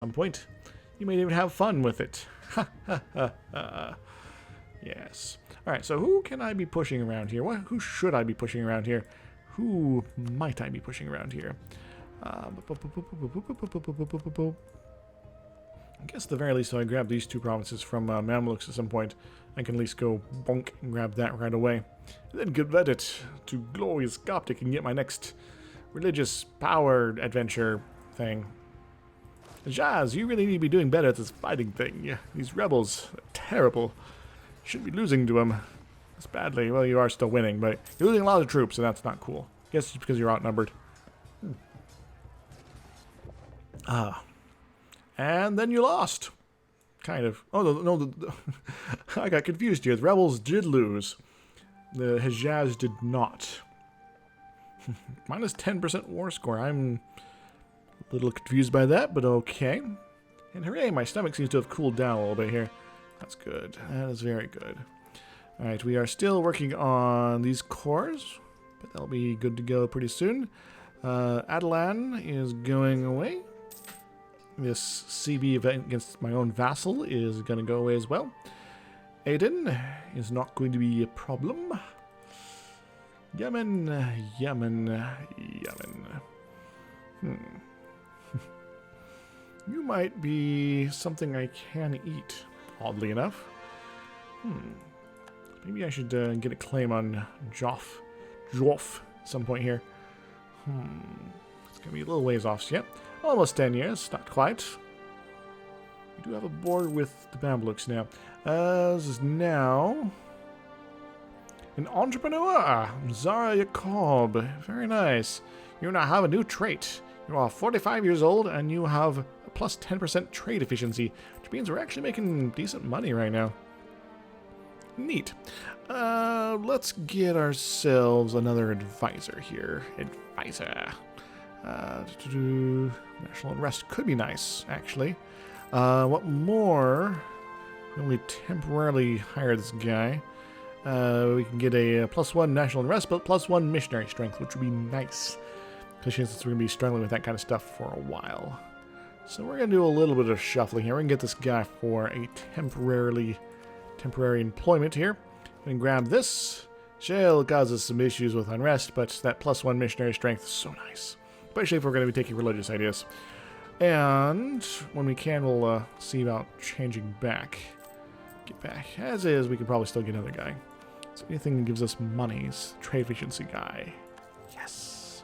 some point. You may even have fun with it. Ha ha ha ha. Yes. Alright, so who can I be pushing around here? Who should I be pushing around here? Who might I be pushing around here? I guess at the very least, if I grab these two provinces from Mamluks at some point, I can at least go bonk and grab that right away. And then get at it to glorious Coptic and get my next religious power adventure thing. Jazz, you really need to be doing better at this fighting thing. These rebels are terrible. You shouldn't be losing to them this badly. Well, you are still winning, but you're losing a lot of troops, and that's not cool. I guess it's because you're outnumbered. And then you lost. Kind of. Oh, no. I got confused here. The rebels did lose. The Hejaz did not. Minus 10% war score. I'm a little confused by that, but okay. And hooray, my stomach seems to have cooled down a little bit here. That's good. That is very good. Alright, we are still working on these cores, but that'll be good to go pretty soon. Adelan is going away. This CB event against my own vassal is going to go away as well. Aden is not going to be a problem. Yemen. You might be something I can eat, oddly enough. Maybe I should get a claim on Joff at some point here. It's going to be a little ways off yet. Almost 10 years, not quite. We do have a border with the Mamluks now. This is now an entrepreneur, Zara Jacob. Very nice. You now have a new trait. You are 45 years old and you have a plus 10% trade efficiency, which means we're actually making decent money right now. Neat. Let's get ourselves another advisor here. National unrest could be nice, actually. What more? We only temporarily hire this guy. We can get a +1 national unrest, but +1 missionary strength, which would be nice. Especially since we're going to be struggling with that kind of stuff for a while. So we're going to do a little bit of shuffling here. We're going to get this guy for a temporary employment here. And grab this. Shale causes some issues with unrest, but that +1 missionary strength is so nice. Especially if we're going to be taking religious ideas. And when we can, we'll see about changing back. Get back. As is, we can probably still get another guy. So anything that gives us money is trade efficiency guy. Yes.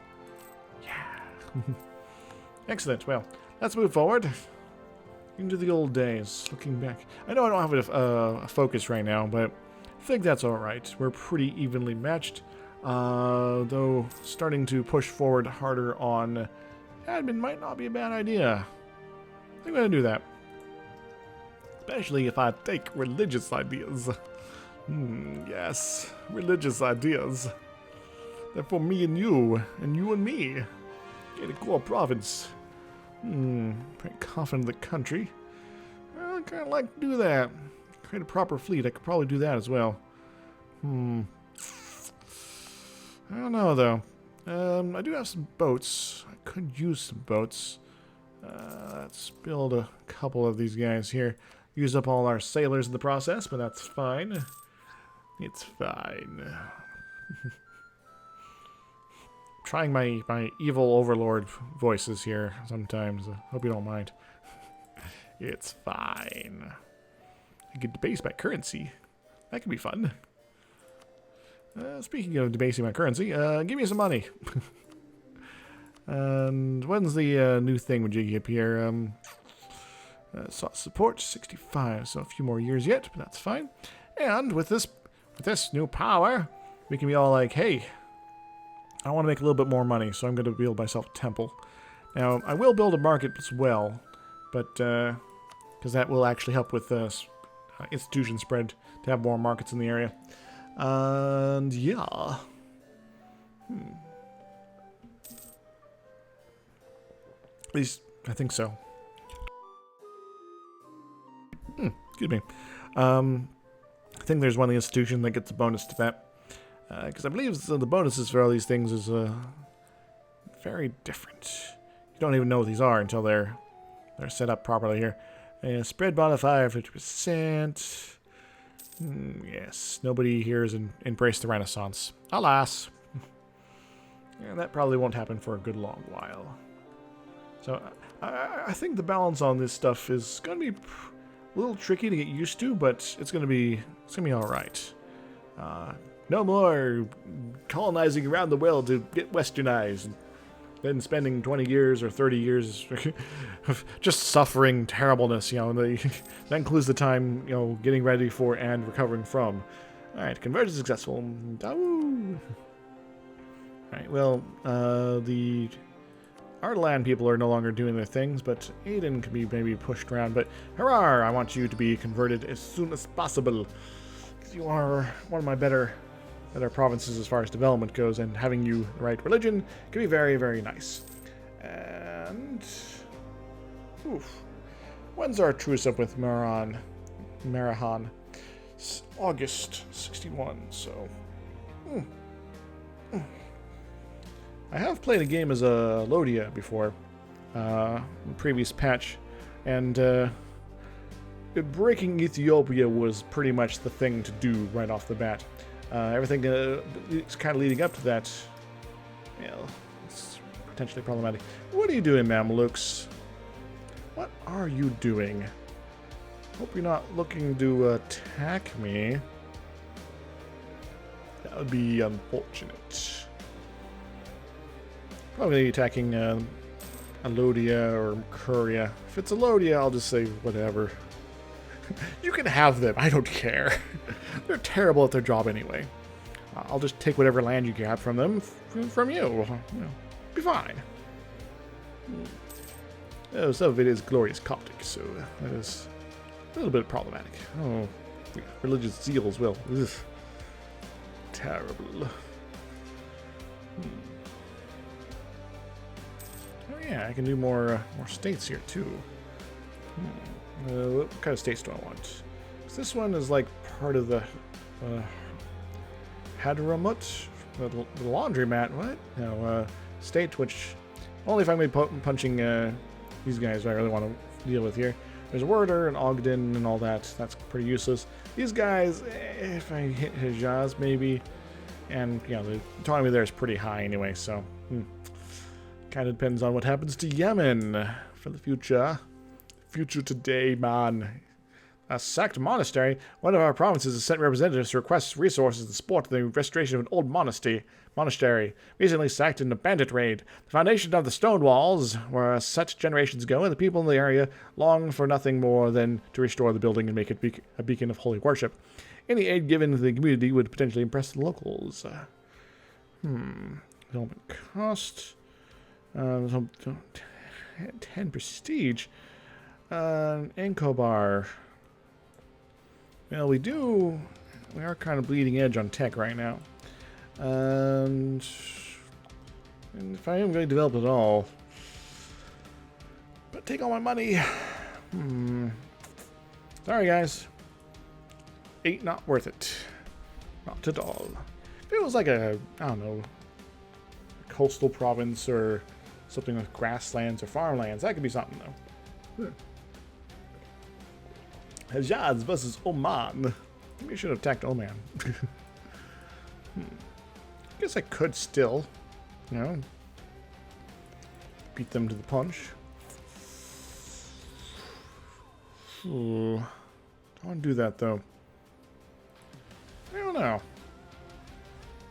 Yeah. Excellent. Well, let's move forward into the old days. Looking back. I know I don't have a focus right now, but I think that's alright. We're pretty evenly matched. Though starting to push forward harder on admin might not be a bad idea. I think I'm going to do that. Especially if I take religious ideas. Yes, religious ideas. They're for me and you and me. Get a core province. Pretty confident in the country. I kind of like to do that. Create a proper fleet. I could probably do that as well. I don't know, though. I do have some boats. I could use some boats. Let's build a couple of these guys here. Use up all our sailors in the process, but that's fine. It's fine. Trying my evil overlord voices here sometimes. Hope you don't mind. It's fine. I get debased by currency. That could be fun. Speaking of debasing my currency, give me some money. And when's the new thing with Jiggy up here? Sought support 65, so a few more years yet, but that's fine. And with this new power, we can be all like, hey, I want to make a little bit more money, so I'm going to build myself a temple. Now, I will build a market as well, but because that will actually help with institution spread to have more markets in the area. And yeah. At least, I think so. Excuse me. I think there's one institution that gets a bonus to that. Because I believe the bonuses for all these things is very different. You don't even know what these are until they're they're set up properly here. Spread modifier 50%. Yes, nobody here has embraced the Renaissance. Alas. Yeah, that probably won't happen for a good long while. So I think the balance on this stuff is going to be a little tricky to get used to, but it's going to be all right. No more colonizing around the world to get westernized, and then spending 20 years or 30 years of just suffering terribleness. That includes the time getting ready for and recovering from. All right, conversion successful. All right, well, our land people are no longer doing their things, but Aiden can be maybe pushed around. But hurrah! I want you to be converted as soon as possible. Because you are one of my better provinces as far as development goes, and having you the right religion can be very, very nice. And when's our truce up with Marahan? August 61. So. I have played a game as a Lodia before, in the previous patch, and breaking Ethiopia was pretty much the thing to do right off the bat. Everything kind of leading up to that, it's potentially problematic. What are you doing, Mamluks? What are you doing? Hope you're not looking to attack me. That would be unfortunate. Probably attacking Alodia or Mercuria. If it's Alodia, I'll just say whatever. You can have them. I don't care. They're terrible at their job anyway. I'll just take whatever land you grab from them, from you. Be fine. Oh, some of it is glorious coptic, so that is a little bit problematic. Oh, religious zeal as well. Ugh. Terrible. Oh yeah, I can do more states here too. What kind of states do I want? This one is like part of the Hadramut, the laundromat. What? No, state which only if I'm going to be punching these guys I really want to deal with here. There's Werder and Ogden and all that. That's pretty useless. These guys, if I hit Hijaz maybe, and the autonomy there is pretty high anyway. So. Kind of depends on what happens to Yemen for the future. Future today, man. A sacked monastery. One of our provinces has sent representatives to request resources to support the restoration of an old monastery. Recently sacked in a bandit raid. The foundation of the stone walls were set generations ago, and the people in the area long for nothing more than to restore the building and make it a beacon of holy worship. Any aid given to the community would potentially impress the locals. Development cost. 10 prestige. Ankobar. Well, we are kind of bleeding edge on tech right now. And if I am going to develop at all, but take all my money. Sorry, guys. Ain't not worth it. Not at all. If it was like a coastal province or something with grasslands or farmlands, that could be something, though. Hejaz versus Oman. Maybe I should have attacked Oman. Guess I could still, beat them to the punch. Don't want to do that, though. I don't know.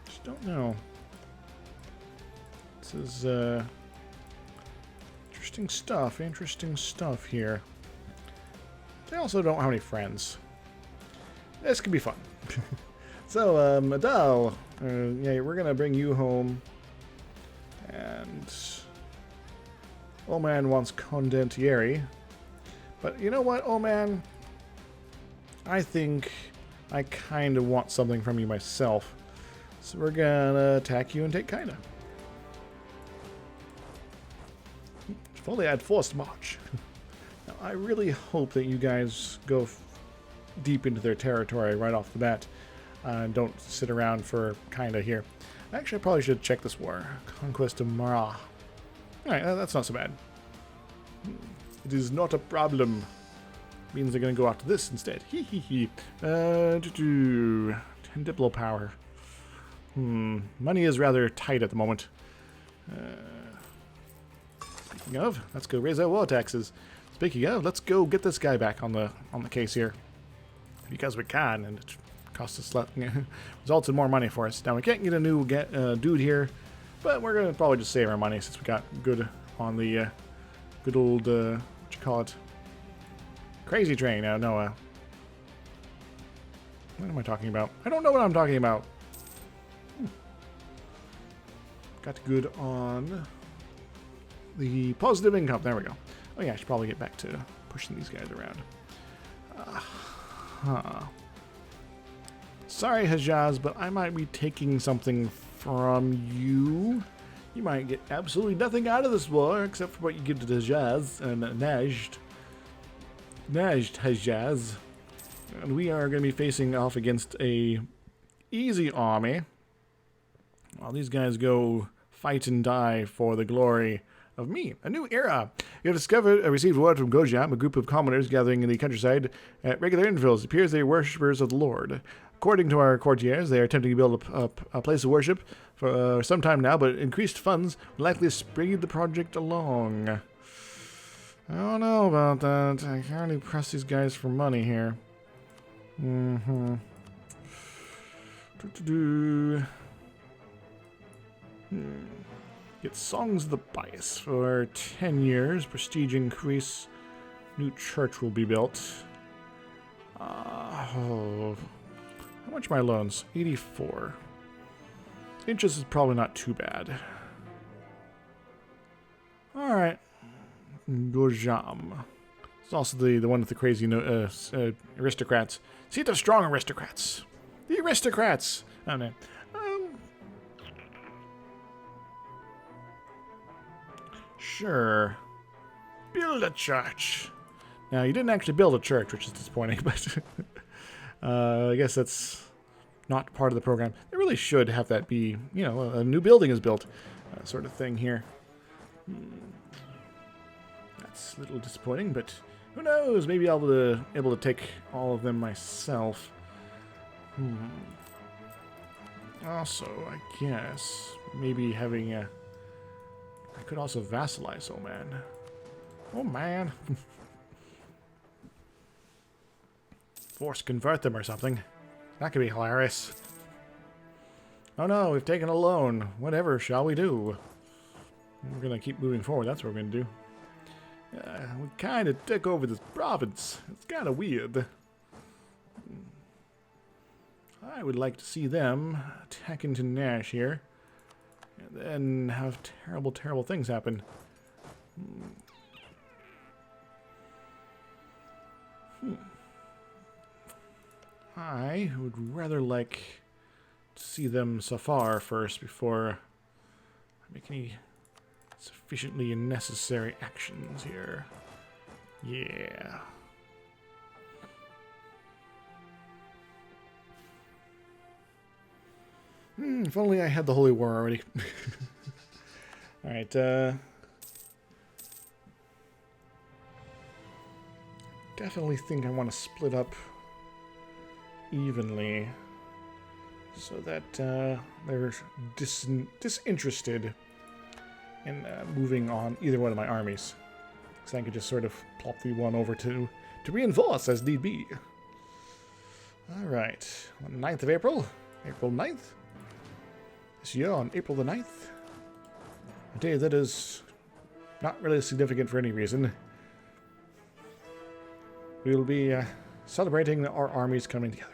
Just don't know. This is, interesting stuff here. I also don't have any friends. This could be fun. So, Adele, we're gonna bring you home. And Oman wants Condentieri. But you know what, Oman? I think I kind of want something from you myself. So we're gonna attack you and take Kaina. Fully add forced march. Now, I really hope that you guys go deep into their territory right off the bat. Don't sit around for kinda here. Actually, I probably should check this war. Conquest of Mara. Alright, that's not so bad. It is not a problem. Means they're going to go after this instead. Hee hee hee. 10 diplo power. Money is rather tight at the moment. Speaking of, let's go raise our war taxes. Speaking of, let's go get this guy back on the case here. Because we can, and it costs us results in more money for us. Now we can't get a new dude here, but we're gonna probably just save our money since we got good on the good old what you call it, crazy train. No, what am I talking about? I don't know what I'm talking about. Got good on the positive income. There we go. Oh yeah, I should probably get back to pushing these guys around. Sorry, Hejaz, but I might be taking something from you. You might get absolutely nothing out of this war except for what you give to Hejaz and Najd. Hejaz. And we are going to be facing off against a easy army while these guys go fight and die for the glory of me. A new era. You have received word from Gojam, a group of commoners gathering in the countryside at regular intervals. It appears they are worshippers of the Lord. According to our courtiers, they are attempting to build a place of worship for some time now, but increased funds will likely speed the project along. I don't know about that. I can only press these guys for money here. Get Songs of the Bias for 10 years. Prestige increase. New church will be built. How much are my loans? 84. Interest is probably not too bad. Alright. Gojam. It's also the one with the crazy aristocrats. See, the strong aristocrats. The aristocrats! Oh, no. Sure. Build a church. Now, you didn't actually build a church, which is disappointing, but I guess that's not part of the program. They really should have that be, you know, a new building is built, sort of thing here. That's a little disappointing, but who knows? Maybe I'll be able to take all of them myself. Also, I guess maybe having a... I could also vassalize, oh man. Oh man. Force convert them or something. That could be hilarious. Oh no, we've taken a loan. Whatever shall we do? We're gonna keep moving forward, that's what we're gonna do. We kinda took over this province. It's kinda weird. I would like to see them attack into Nash here. And then have terrible, terrible things happen. I would rather like to see them Safar first before I make any sufficiently necessary actions here. Yeah. If only I had the Holy War already. Alright, definitely think I want to split up evenly so that they're disinterested in moving on either one of my armies. Because I could just sort of plop the one over to reinforce as need be. Alright, on the 9th of April, April 9th. This year on April the 9th, a day that is not really significant for any reason. We will be celebrating our armies coming together.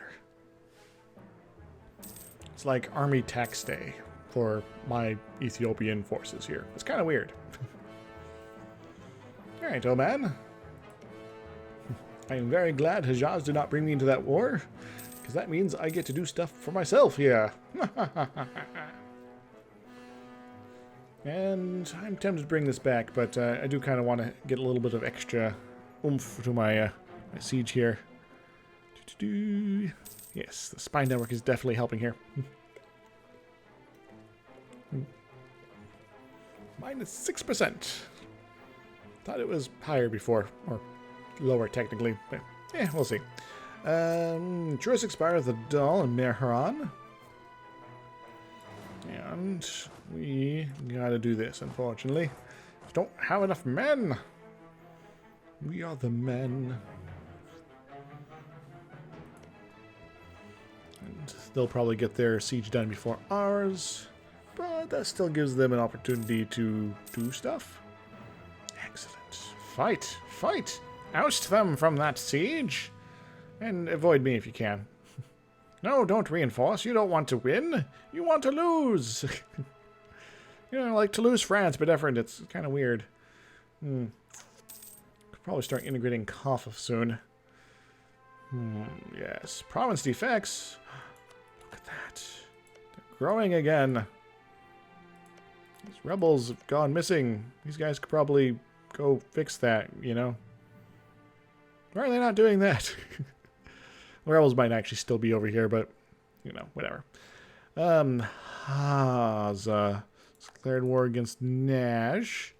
It's like Army Tax Day for my Ethiopian forces here. It's kind of weird. Alright, old man. I am very glad Hejaz did not bring me into that war, because that means I get to do stuff for myself here. And I'm tempted to bring this back, but I do kind of want to get a little bit of extra oomph to my, my siege here. Yes, the spy network is definitely helping here. -6%. Thought it was higher before, or lower technically, but yeah, we'll see. Truce expires the Dal and Mehran. And we gotta do this, unfortunately. We don't have enough men. We are the men. And they'll probably get their siege done before ours, but that still gives them an opportunity to do stuff. Excellent. Fight! Fight! Oust them from that siege! And avoid me if you can. No, don't reinforce. You don't want to win. You want to lose. You know, like Toulouse, France, but different. It's kind of weird. Could probably start integrating Kaffa soon. Yes. Province defects. Look at that. They're growing again. These rebels have gone missing. These guys could probably go fix that, you know. Why are they not doing that? The rebels might actually still be over here, but, you know, whatever. Haza declared war against Nash.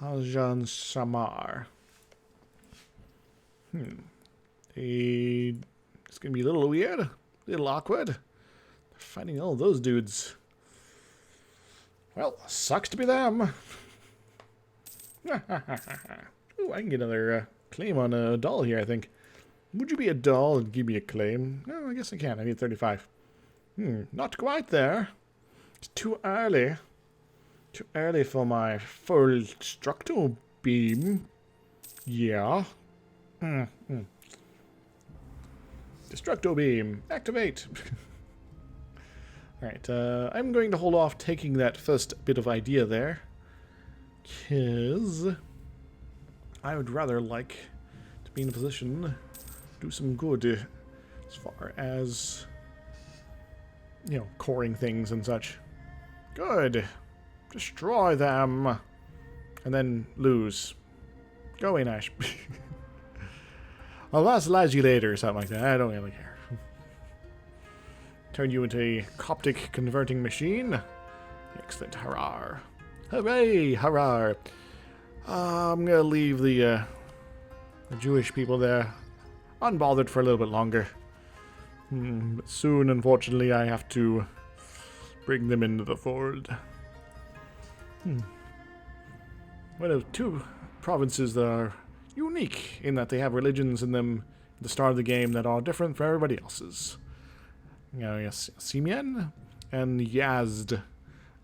Hajan Samar. It's going to be a little weird, a little awkward. They're fighting all those dudes. Well, sucks to be them. Ooh, I can get another claim on a doll here, I think. Would you be a doll and give me a claim? No, I guess I can. I need 35. Not quite there. It's too early. Too early for my full structural beam. Yeah. Destructo beam. Activate. Alright, I'm going to hold off taking that first bit of idea there. Because I would rather like to be in a position to do some good as far as, you know, coring things and such. Good. Destroy them. And then lose. Go away, Nash. I'll vassalize you later or something like that. I don't really care. Turn you into a coptic converting machine. Excellent. Hurrah. Hooray! Hurrah! I'm going to leave the Jewish people there unbothered for a little bit longer. But soon, unfortunately, I have to bring them into the fold. One of two provinces that are unique in that they have religions in them at the start of the game that are different from everybody else's. You know, yes, Simeon and Yazd.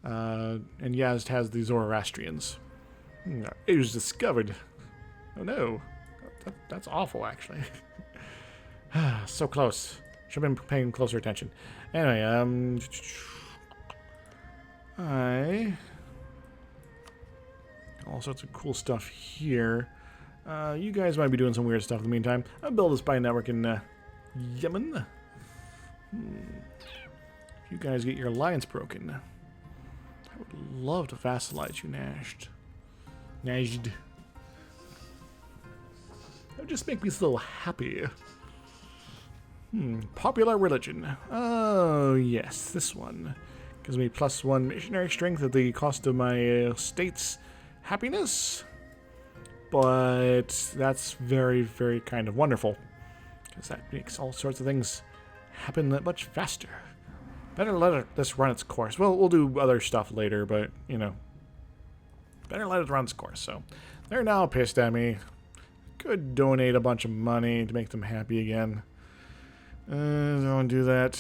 And Yazd has the Zoroastrians. It was discovered. Oh no. That's awful, actually. So close. Should have been paying closer attention. Anyway, all sorts of cool stuff here. You guys might be doing some weird stuff in the meantime. I'll build a spy network in Yemen. If you guys get your alliance broken, I would love to vassalize you, Najd. That would just make me so happy. Popular religion. Oh, yes, this one. Gives me +1 missionary strength at the cost of my state's happiness. But that's very, very kind of wonderful. Because that makes all sorts of things happen that much faster. Better let this run its course. Well, we'll do other stuff later, but, you know. Better let it run its course. So, they're now pissed at me. Could donate a bunch of money to make them happy again. Don't do that.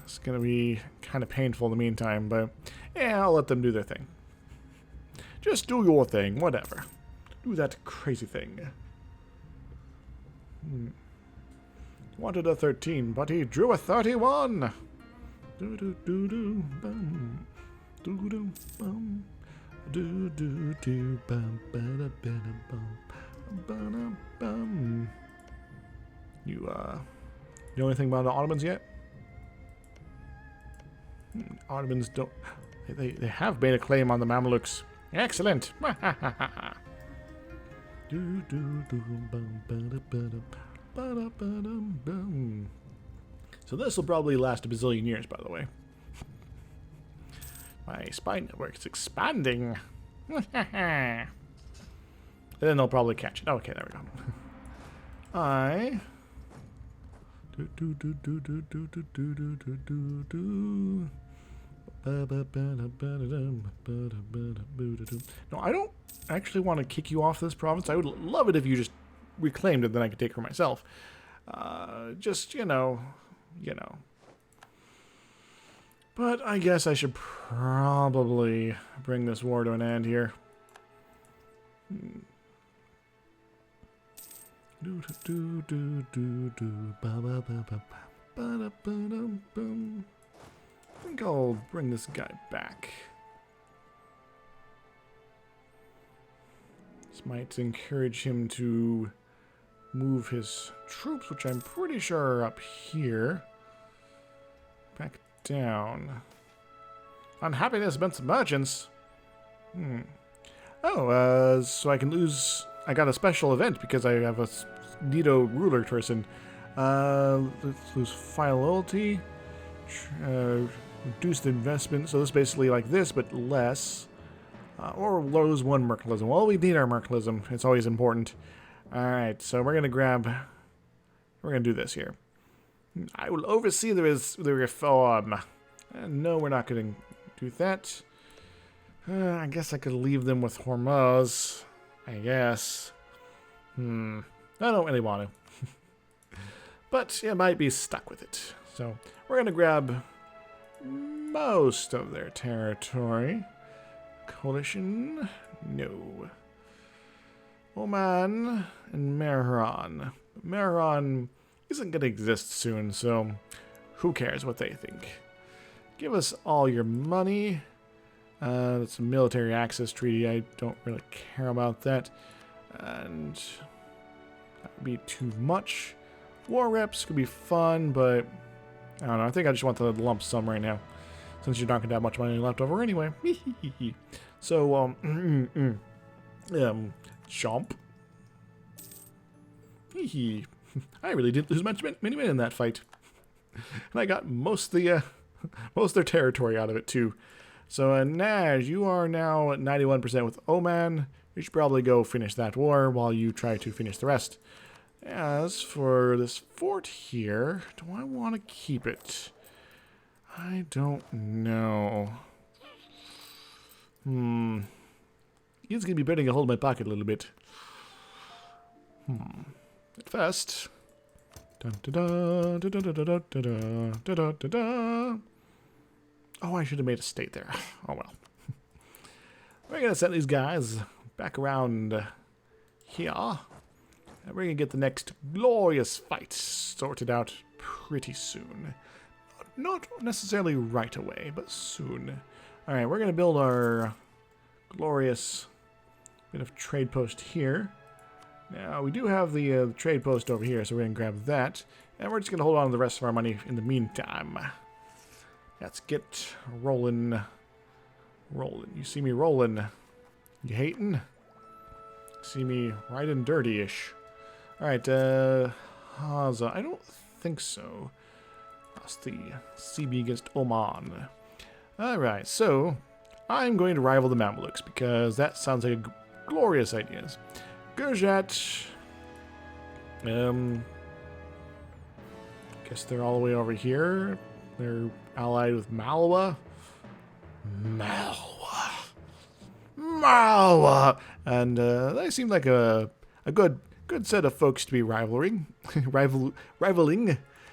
It's going to be kind of painful in the meantime, but yeah, I'll let them do their thing. Just do your thing, whatever. Do that crazy thing. Wanted a 13, but he drew a 31. Do do do do bum. Do do bum. Do do do bum ba da ba da bum ba da bum. You know anything about the Ottomans yet? Ottomans don't. They have made a claim on the Mamluks. Excellent. Do do do bum ba da ba da ba da ba da bum. So this will probably last a bazillion years, by the way. My spy network is expanding. And then they'll probably catch it. Okay, there we go. I... No, I don't actually want to kick you off this province. I would love it if you just reclaimed it, then I could take her myself. Just, you know. But I guess I should probably bring this war to an end here. I think I'll bring this guy back. This might encourage him to move his troops, which I'm pretty sure are up here, back down. Unhappiness amongst merchants. Oh, so I can lose. I got a special event because I have a Nido ruler person. Let's lose file loyalty. Reduce the investment. So this is basically like this, but less. Or lose one mercantilism. Well, we need our mercantilism. It's always important. Alright, so we're going to do this here. I will oversee the reform. No, we're not going to do that. I guess I could leave them with Hormuz. I guess. I don't really want to. But I might be stuck with it. So we're going to grab most of their territory. Coalition? No. Oman and Mehran. Mehran isn't going to exist soon, so who cares what they think? Give us all your money. That's a military access treaty. I don't really care about that. And that would be too much. War reps could be fun, but I don't know. I think I just want the lump sum right now, since you're not going to have much money left over anyway. So, chomp. I really didn't lose many men in that fight. And I got most of their territory out of it, too. So, Naj, you are now at 91% with Oman. You should probably go finish that war while you try to finish the rest. As for this fort here, do I want to keep it? I don't know. It's going to be burning a hole in my pocket a little bit. At first... Oh, I should have made a state there. Oh, well. We're going to send these guys back around here. And we're going to get the next glorious fight sorted out pretty soon. Not necessarily right away, but soon. Alright, we're going to build our glorious bit of trade post here. Now, we do have the trade post over here, so we're going to grab that. And we're just going to hold on to the rest of our money in the meantime. Let's get rolling. Rolling. You see me rolling. You hating? See me riding dirty-ish. Alright, Haza. I don't think so. That's the CB against Oman. Alright, so I'm going to rival the Mamelukes because that sounds like a glorious idea. Gurjat. Guess they're all the way over here. They're allied with Malwa. Malwa! And they seem like a good set of folks to be rivaling.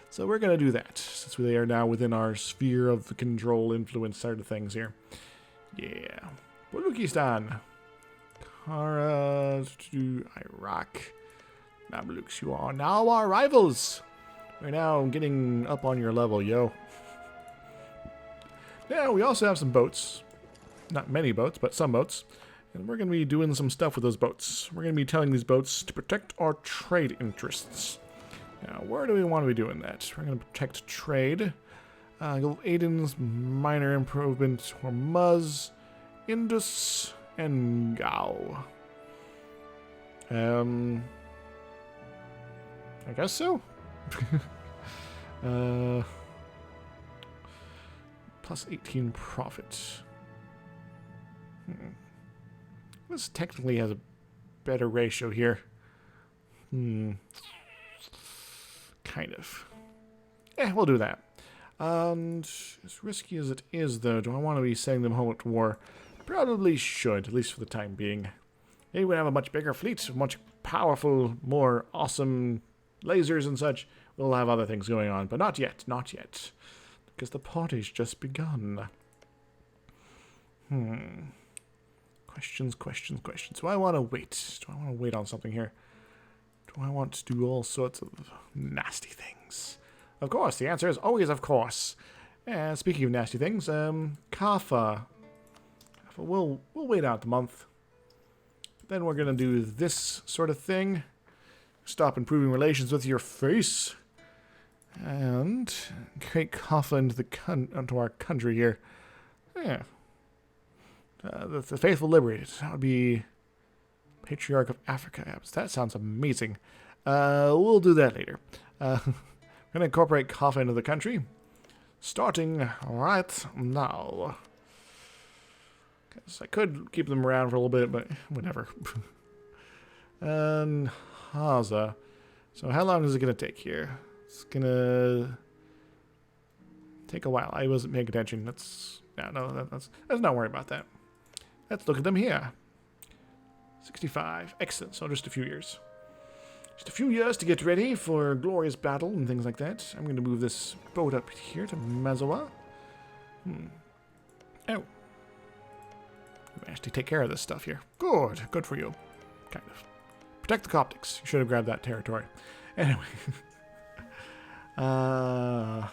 So we're going to do that, since they are now within our sphere of the control influence side of things here. Yeah. Balukistan. Kara to Iraq. Mamluks, you are now our rivals. We're now getting up on your level, yo. Now, we also have some boats. Not many boats, but some boats. And we're going to be doing some stuff with those boats. We're going to be telling these boats to protect our trade interests. Now, where do we want to be doing that? We're going to protect trade. Aiden's minor improvement, Hormuz, Indus, and Gao. I guess so. Plus 18 profit. This technically has a better ratio here. Kind of. We'll do that. And as risky as it is, though, do I want to be sending them home to war? Probably should, at least for the time being. Maybe we'll have a much bigger fleet, much powerful, more awesome lasers and such. We'll have other things going on, but not yet, not yet. Because the party's just begun. Questions. Do I want to wait? Do I want to wait on something here? Do I want to do all sorts of nasty things? Of course, the answer is always of course. Speaking of nasty things, Kaffa. We'll wait out the month. Then we're going to do this sort of thing. Stop improving relations with your face. And create Kaffa into our country here. Yeah. The faithful liberated. That would be Patriarch of Africa. That sounds amazing. We'll do that later. We're going to incorporate Kaffa into the country. Starting right now. Guess I could keep them around for a little bit, but whatever. And Haza. So how long is it going to take here? It's going to take a while. I wasn't paying attention. Let's not worry about that. Let's look at them here. 65. Excellent. So just a few years. Just a few years to get ready for glorious battle and things like that. I'm going to move this boat up here to Mazawa. Oh. You managed to take care of this stuff here. Good. Good for you. Kind of. Protect the Coptics. You should have grabbed that territory. Anyway. I'm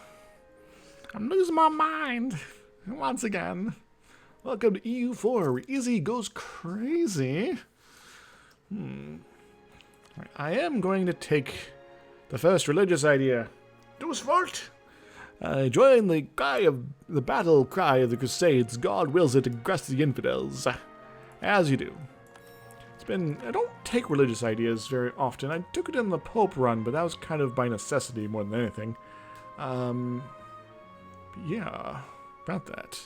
losing my mind. Once again. Welcome to EU4, where Easy goes crazy. Right, I am going to take the first religious idea. Deus Vult! Join the battle cry of the Crusades. God wills it, aggress the infidels. As you do. I don't take religious ideas very often. I took it in the Pope run, but that was kind of by necessity more than anything. Yeah, about that.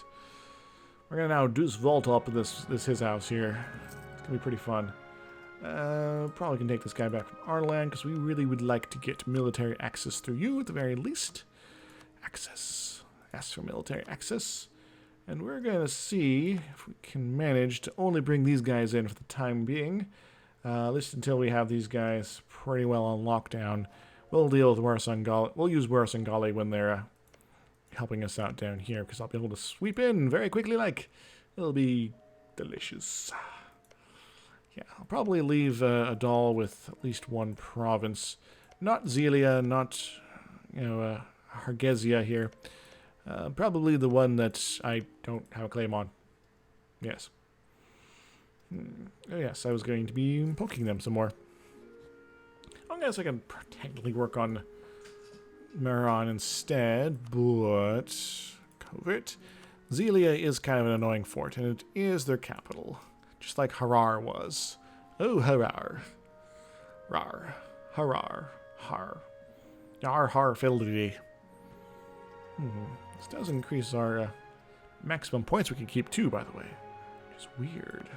We're going to now Deus Vult up in this his house here. It's going to be pretty fun. Probably can take this guy back from our land, because we really would like to get military access through you, at the very least. Access. Ask for military access. And we're going to see if we can manage to only bring these guys in for the time being. At least until we have these guys pretty well on lockdown. We'll deal with Warasangali. We'll use Warasangali when they're helping us out down here, because I'll be able to sweep in very quickly, like, it'll be delicious. Yeah, I'll probably leave Adal with at least one province. Not Zelia, not, Hargesia here. Probably the one that I don't have a claim on. Yes. Oh yes, I was going to be poking them some more. I guess I can technically work on Meron instead, but covert. Zelia is kind of an annoying fort, and it is their capital, just like Harar was. Oh, Harar. Rar. Harar. Har. Yar har fility. This does increase our maximum points we can keep too, by the way. Which is weird.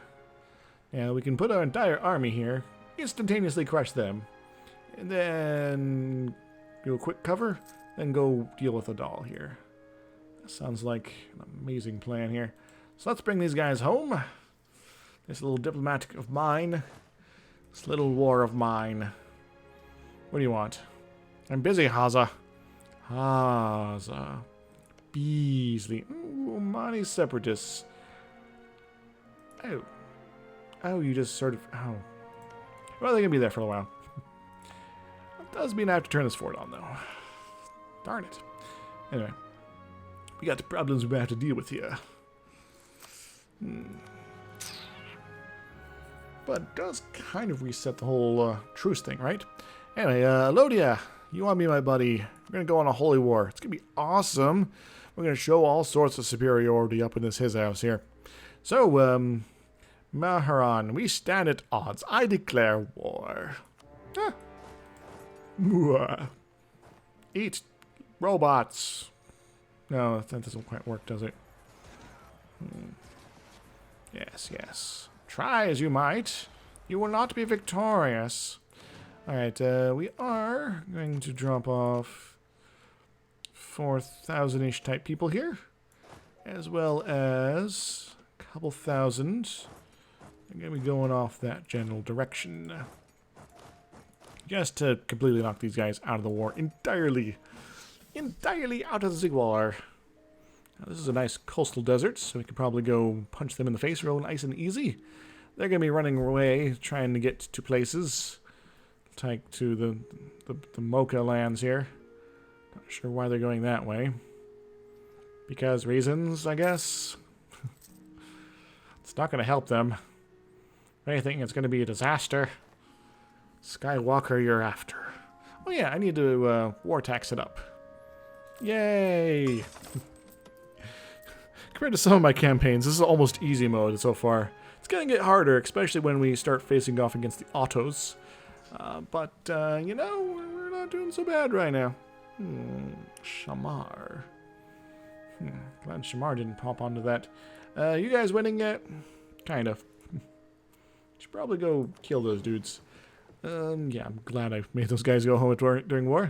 Yeah, we can put our entire army here, instantaneously crush them, and then do a quick cover, then go deal with Adal here. That sounds like an amazing plan here. So let's bring these guys home. This little diplomatic of mine. This little war of mine. What do you want? I'm busy, Haza. Haza. Beasley. Ooh, Omani separatists. Oh. Oh, you just sort of... Oh. Well, they're going to be there for a while. That does mean I have to turn this fort on, though. Darn it. Anyway. We got the problems we have to deal with here. But it does kind of reset the whole truce thing, right? Anyway, Lodia, you want to be my buddy. We're going to go on a holy war. It's going to be awesome. We're going to show all sorts of superiority up in his house here. So, Maharan, we stand at odds. I declare war. Eat robots. No, that doesn't quite work, does it? Yes, yes. Try as you might. You will not be victorious. Alright, we are going to drop off 4,000-ish type people here, as well as a couple thousand. I'm going to be going off that general direction. Just to completely knock these guys out of the war entirely. Entirely out of the war. Now, this is a nice coastal desert, so we could probably go punch them in the face real nice and easy. They're going to be running away, trying to get to places. Like to the Mocha lands here. Not sure why they're going that way. Because reasons, I guess. It's not going to help them. If anything, it's going to be a disaster. Skywalker, you're after. Oh yeah, I need to war tax it up. Yay! Compared to some of my campaigns, this is almost easy mode so far. It's going to get harder, especially when we start facing off against the autos. But, you know, we're not doing so bad right now. Shamar. Glad Shamar didn't pop onto that. You guys winning yet? Kind of. Should probably go kill those dudes. Yeah, I'm glad I made those guys go home during war.